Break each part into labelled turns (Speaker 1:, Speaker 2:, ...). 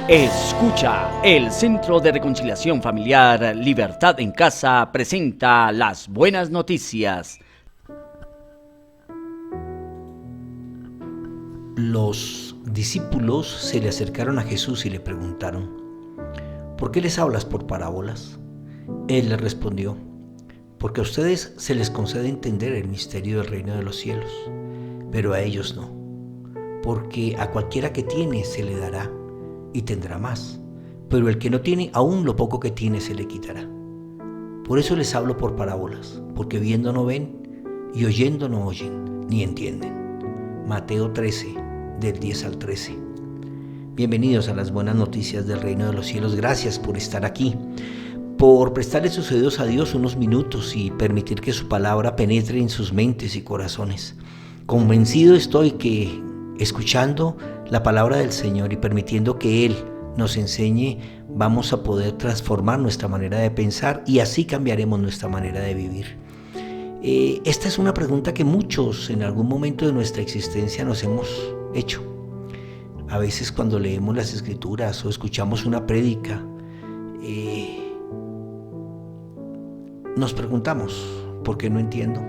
Speaker 1: Escucha, el Centro de Reconciliación Familiar Libertad en Casa presenta las buenas noticias.
Speaker 2: Los discípulos se le acercaron a Jesús y le preguntaron: ¿por qué les hablas por parábolas? Él les respondió: porque a ustedes se les concede entender el misterio del reino de los cielos, pero a ellos no. Porque a cualquiera que tiene se le dará y tendrá más, pero el que no tiene, aún lo poco que tiene se le quitará. Por eso les hablo por parábolas, porque viendo no ven y oyendo no oyen, ni entienden. Mateo 13, del 10 al 13. Bienvenidos a las buenas noticias del reino de los cielos. Gracias por estar aquí, por prestarle sus oídos a Dios unos minutos y permitir que su palabra penetre en sus mentes y corazones. Convencido estoy que escuchando la palabra del Señor y permitiendo que Él nos enseñe, vamos a poder transformar nuestra manera de pensar y así cambiaremos nuestra manera de vivir. Esta es una pregunta que muchos en algún momento de nuestra existencia nos hemos hecho. A veces cuando leemos las Escrituras o escuchamos una prédica, nos preguntamos: ¿por qué no entiendo?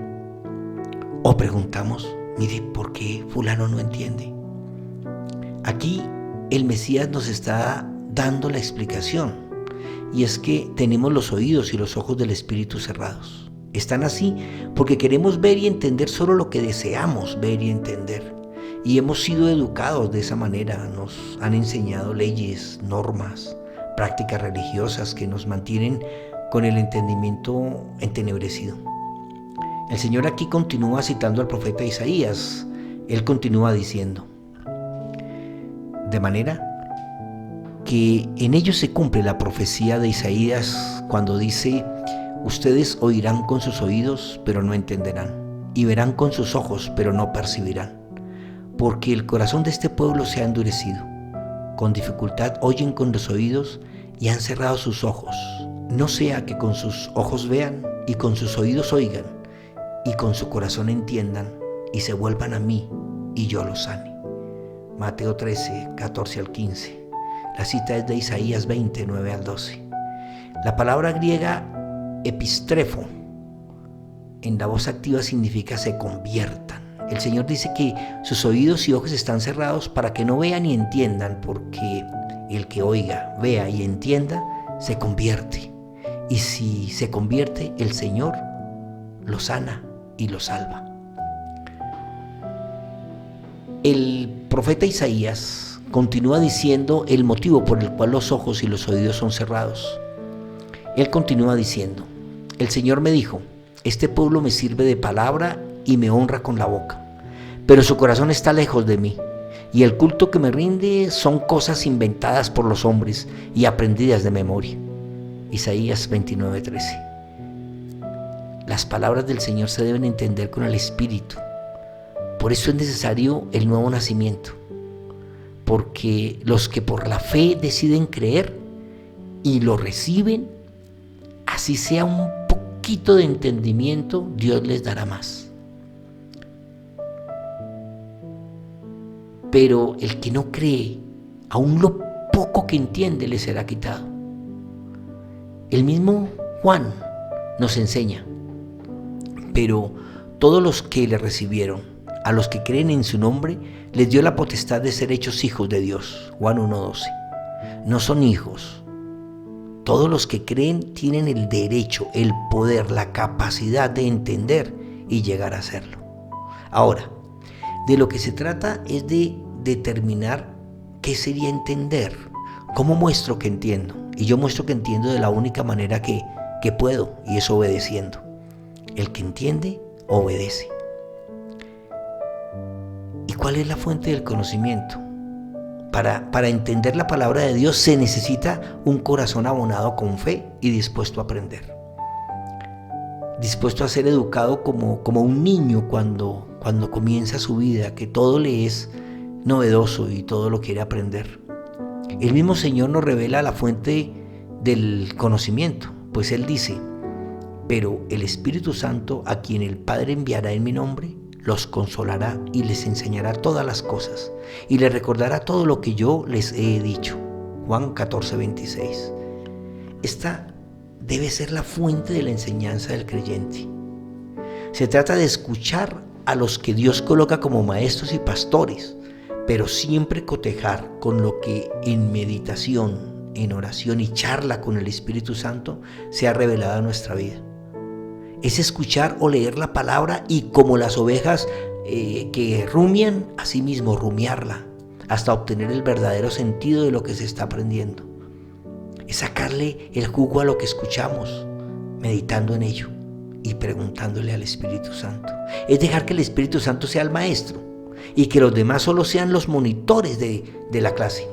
Speaker 2: O preguntamos: mire, ¿por qué fulano no entiende? Aquí el Mesías nos está dando la explicación, y es que tenemos los oídos y los ojos del Espíritu cerrados. Están así porque queremos ver y entender solo lo que deseamos ver y entender. Y hemos sido educados de esa manera, nos han enseñado leyes, normas, prácticas religiosas que nos mantienen con el entendimiento entenebrecido. El Señor aquí continúa citando al profeta Isaías. Él continúa diciendo: de manera que en ellos se cumple la profecía de Isaías cuando dice: ustedes oirán con sus oídos, pero no entenderán, y verán con sus ojos, pero no percibirán, porque el corazón de este pueblo se ha endurecido. Con dificultad oyen con los oídos y han cerrado sus ojos, no sea que con sus ojos vean y con sus oídos oigan y con su corazón entiendan y se vuelvan a mí y yo los sane. Mateo 13, 14 al 15. La cita es de Isaías 20, 9 al 12. La palabra griega epistrefo en la voz activa significa se conviertan. El Señor dice que sus oídos y ojos están cerrados para que no vean y entiendan, porque el que oiga, vea y entienda se convierte. Y si se convierte, el Señor lo sana y lo salva. El profeta Isaías continúa diciendo el motivo por el cual los ojos y los oídos son cerrados. Él continúa diciendo: el Señor me dijo, este pueblo me sirve de palabra y me honra con la boca, pero su corazón está lejos de mí, y el culto que me rinde son cosas inventadas por los hombres y aprendidas de memoria. Isaías 29:13. Las palabras del Señor se deben entender con el Espíritu. Por eso es necesario el nuevo nacimiento, porque los que por la fe deciden creer y lo reciben, así sea un poquito de entendimiento, Dios les dará más. Pero el que no cree, aún lo poco que entiende le será quitado. El mismo Juan nos enseña: pero todos los que le recibieron, a los que creen en su nombre, les dio la potestad de ser hechos hijos de Dios. Juan 1:12. No son hijos. Todos los que creen tienen el derecho, el poder, la capacidad de entender y llegar a hacerlo. Ahora, de lo que se trata es de determinar qué sería entender. ¿Cómo muestro que entiendo? Y yo muestro que entiendo de la única manera que puedo, y es obedeciendo. El que entiende, obedece. ¿Y cuál es la fuente del conocimiento? Para entender la palabra de Dios se necesita un corazón abonado con fe y dispuesto a aprender. Dispuesto a ser educado como un niño cuando comienza su vida, que todo le es novedoso y todo lo quiere aprender. El mismo Señor nos revela la fuente del conocimiento, pues Él dice: pero el Espíritu Santo, a quien el Padre enviará en mi nombre, los consolará y les enseñará todas las cosas y les recordará todo lo que yo les he dicho. Juan 14:26. Esta debe ser la fuente de la enseñanza del creyente. Se trata de escuchar a los que Dios coloca como maestros y pastores, pero siempre cotejar con lo que en meditación, en oración y charla con el Espíritu Santo se ha revelado a nuestra vida. Es escuchar o leer la palabra y como las ovejas que rumian, asimismo rumiarla hasta obtener el verdadero sentido de lo que se está aprendiendo. Es sacarle el jugo a lo que escuchamos, meditando en ello y preguntándole al Espíritu Santo. Es dejar que el Espíritu Santo sea el maestro y que los demás solo sean los monitores de la clase.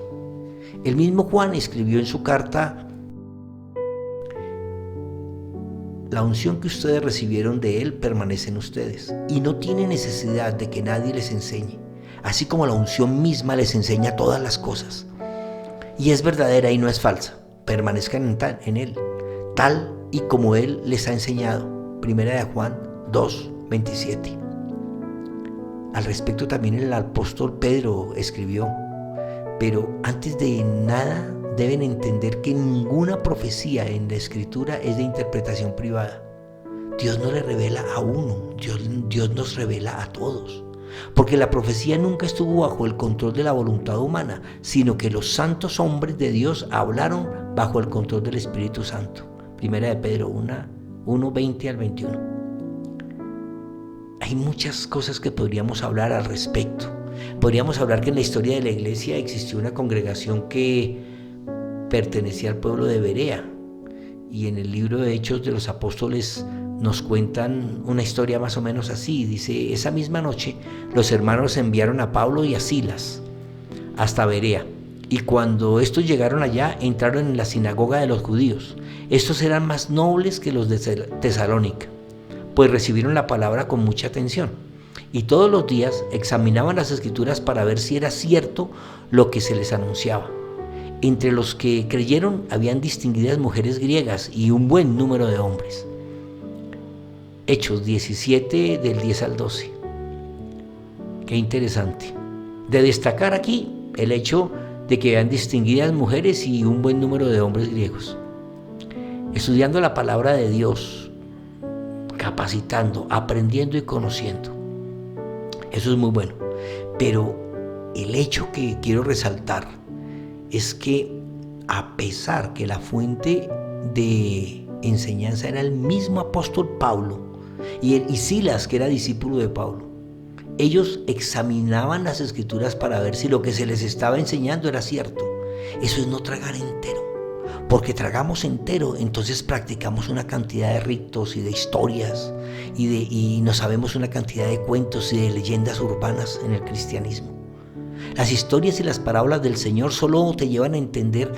Speaker 2: El mismo Juan escribió en su carta: la unción que ustedes recibieron de Él permanece en ustedes y no tienen necesidad de que nadie les enseñe, así como la unción misma les enseña todas las cosas. Y es verdadera y no es falsa. Permanezcan en Él, tal y como Él les ha enseñado. Primera de Juan 2:27. Al respecto también el apóstol Pedro escribió: pero antes de nada deben entender que ninguna profecía en la Escritura es de interpretación privada. Dios no le revela a uno, Dios nos revela a todos. Porque la profecía nunca estuvo bajo el control de la voluntad humana, sino que los santos hombres de Dios hablaron bajo el control del Espíritu Santo. Primera de Pedro 1:20 al 21. Hay muchas cosas que podríamos hablar al respecto. Podríamos hablar que en la historia de la iglesia existió una congregación que pertenecía al pueblo de Berea, y en el libro de Hechos de los Apóstoles nos cuentan una historia más o menos así. Dice: esa misma noche los hermanos enviaron a Pablo y a Silas hasta Berea, y cuando estos llegaron allá entraron en la sinagoga de los judíos. Estos eran más nobles que los de Tesalónica, pues recibieron la palabra con mucha atención, y todos los días examinaban las Escrituras para ver si era cierto lo que se les anunciaba. Entre los que creyeron habían distinguidas mujeres griegas y un buen número de hombres. Hechos 17 del 10 al 12. Qué interesante. De destacar aquí el hecho de que habían distinguidas mujeres y un buen número de hombres griegos. Estudiando la palabra de Dios, capacitando, aprendiendo y conociendo. Eso es muy bueno. Pero el hecho que quiero resaltar es que a pesar que la fuente de enseñanza era el mismo apóstol Pablo y Silas, que era discípulo de Pablo, ellos examinaban las Escrituras para ver si lo que se les estaba enseñando era cierto. Eso es no tragar entero, porque tragamos entero, entonces practicamos una cantidad de ritos y de historias y nos sabemos una cantidad de cuentos y de leyendas urbanas en el cristianismo. Las historias y las parábolas del Señor solo te llevan a entender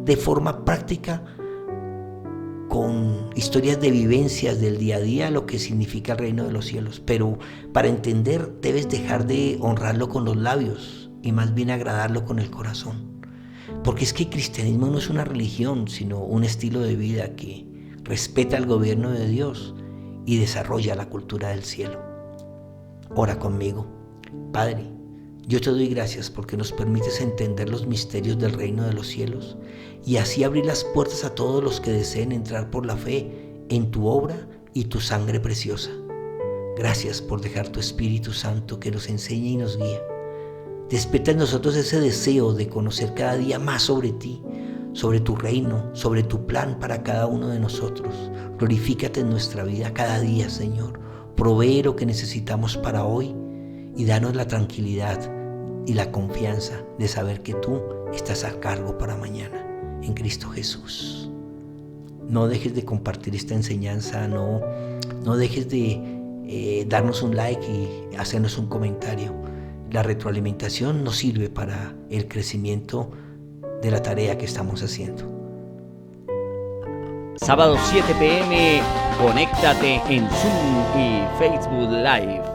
Speaker 2: de forma práctica, con historias de vivencias del día a día, lo que significa el reino de los cielos. Pero para entender debes dejar de honrarlo con los labios y más bien agradarlo con el corazón. Porque es que el cristianismo no es una religión, sino un estilo de vida que respeta el gobierno de Dios y desarrolla la cultura del cielo. Ora conmigo. Padre, yo te doy gracias porque nos permites entender los misterios del reino de los cielos y así abrir las puertas a todos los que deseen entrar por la fe en tu obra y tu sangre preciosa. Gracias por dejar tu Espíritu Santo que nos enseña y nos guía. Despierta en nosotros ese deseo de conocer cada día más sobre ti, sobre tu reino, sobre tu plan para cada uno de nosotros. Glorifícate en nuestra vida cada día, Señor. Provee lo que necesitamos para hoy y danos la tranquilidad y la confianza de saber que tú estás a cargo para mañana, en Cristo Jesús. No dejes de compartir esta enseñanza, no dejes de darnos un like y hacernos un comentario. La retroalimentación nos sirve para el crecimiento de la tarea que estamos haciendo.
Speaker 1: Sábado 7 p.m. Conéctate en Zoom y Facebook Live.